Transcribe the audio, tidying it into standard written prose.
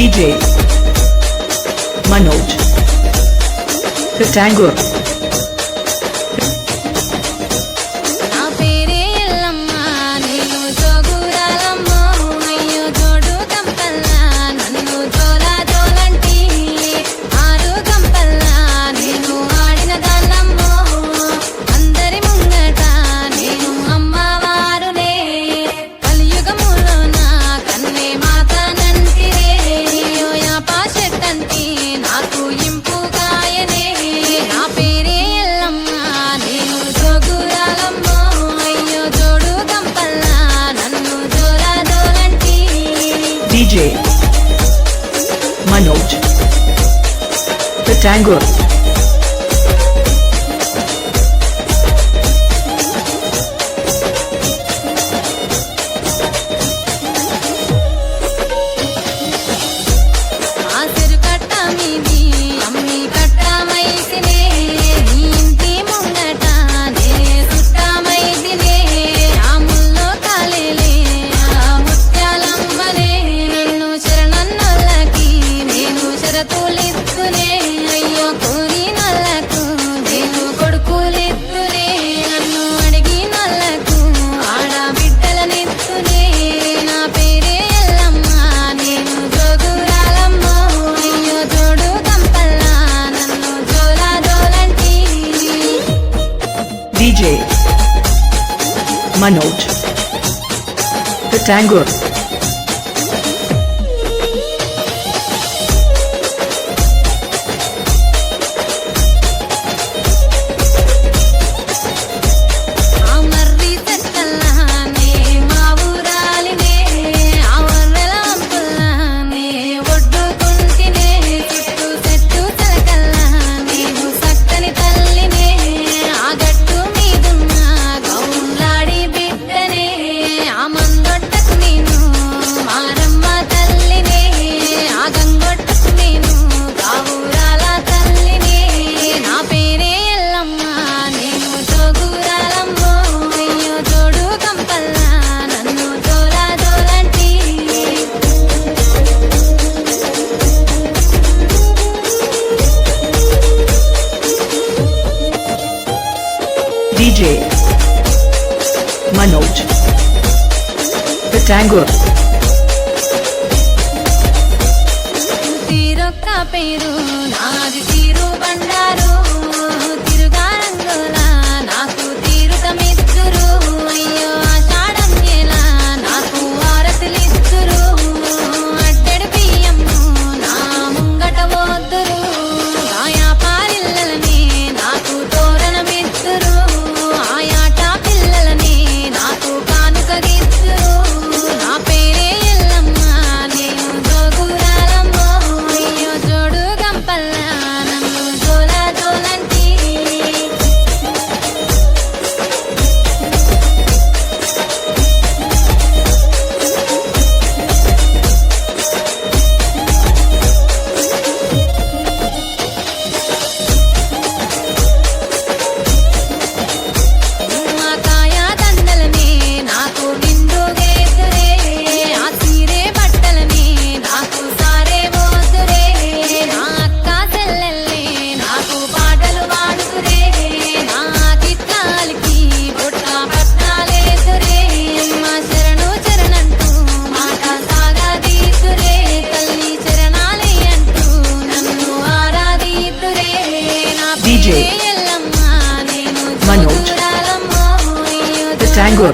DJ Manoj Katangur. DJ Manoj Katangur. DJ Manoj Katangur. DJ Manoj Katangur. తీరొక్క పేరు నాది తీరు బండారు తిరుగారంగోలా నాకు తీరుతమిత్తురు అయ్యో ఆషాఢం ఎలా నాకు ఆరతులిత్తురు అడ్డెడు బియ్యము నా ముంగట పోతురు ఆయా పారిల్లలని నాకు తోరణమిత్తురు ఆయాట పిల్లలని నాకు కానుక గిత్తురు నా పేరే ఎల్లమ్మ నేను జోగురాలమ్మ అయ్యో జోడు గంపల్ల నన్ను జోలా జోలంటి మా కాయా దండలని నాకు నిండుగేతురే ఆ తీరే బట్టలని నాకు సారే పోతురే నా అక్క చెల్లెల్ని నాకు పాటలు పాడుతురే నా కిట్లాలకి బొట్ట పట్టాలేతురే మా శరణు చరణంటూ మాట సాగాదీతురే తల్లి చరణాలే అంటూ నన్ను ఆరాధీతురే నా DJ పేరే ఎల్లమ్మ నేను Manoj జోగురాలమ్మ అయ్యో Katangur.